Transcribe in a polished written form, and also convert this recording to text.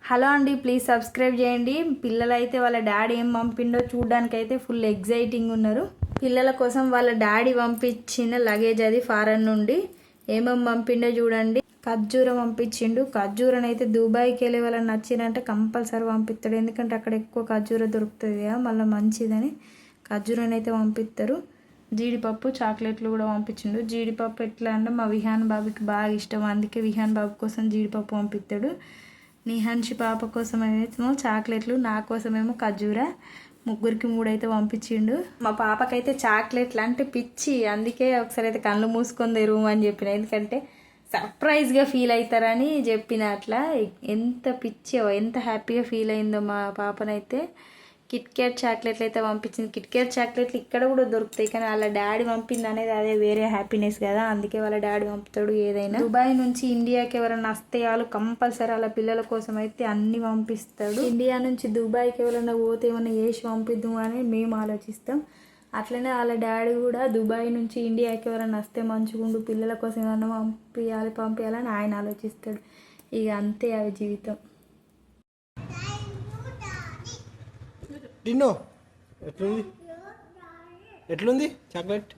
Hello అండి, please subscribe చేయండి. పిల్లలు అయితే వాళ్ళ డాడీ ఏం పంపిండో చూడడానికి అయితే ఫుల్ ఎగ్జైటింగ్ ఉన్నారు. పిల్లల కోసం వాళ్ళ డాడీ పంపించిన లగేజ్ అది ఫారెన్ నుండి ఏమేమి పంపిండో చూడండి. ఖర్జూరం పంపించిండు. ఖర్జూరం అయితే దుబాయ్కి వెళ్ళే వాళ్ళని నచ్చినంటే కంపల్సరీ పంపిస్తాడు, ఎందుకంటే అక్కడ ఎక్కువ ఖర్జూరం దొరుకుతుంది కదా, మళ్ళీ మంచిదని ఖర్జూరం అయితే పంపిస్తారు. జీడిపప్పు చాక్లెట్లు కూడా పంపించిండు. జీడిపప్పు ఎట్లా అంటే మా విహాన్ బాబుకి బాగా ఇష్టం, అందుకే విహాన్ బాబు కోసం జీడిపప్పు పంపిస్తాడు. నిహాన్షి పాప కోసం ఏమో చాక్లెట్లు, నా కోసమేమో ఖర్జూర. ముగ్గురికి 3 అయితే పంపించిండు. మా పాపకైతే చాక్లెట్లు అంటే పిచ్చి, అందుకే ఒకసారి అయితే కళ్ళు మూసుకొని తెరువు అని చెప్పిన, ఎందుకంటే సర్ప్రైజ్గా ఫీల్ అవుతారని చెప్పిన. అట్లా ఎంత పిచ్చో ఎంత హ్యాపీగా ఫీల్ అయిందో మా పాపనైతే. కిట్ క్యాట్ చాక్లెట్లు అయితే పంపించింది. కిట్ క్యాట్ చాక్లెట్లు ఇక్కడ కూడా దొరుకుతాయి, కానీ వాళ్ళ డాడీ పంపింది అనేది అదే వేరే హ్యాపీనెస్ కదా, అందుకే వాళ్ళ డాడీ పంపుతాడు ఏదైనా. దుబాయ్ నుంచి ఇండియాకి ఎవరైనా వస్తే వాళ్ళు కంపల్సరీ వాళ్ళ పిల్లల కోసం అయితే అన్ని పంపిస్తాడు. ఇండియా నుంచి దుబాయ్కి ఎవరైనా పోతే ఏమైనా చేసి పంపిద్దాం అని మేము ఆలోచిస్తాం. అట్లనే వాళ్ళ డాడీ కూడా దుబాయ్ నుంచి ఇండియాకి ఎవరైనా వస్తే మంచిగుండు, పిల్లల కోసం ఏమైనా పంపించాలని ఆయన ఆలోచిస్తాడు. ఇక అంతే అవి జీవితం. డిన్నో ఎట్లుంది చాక్లెట్?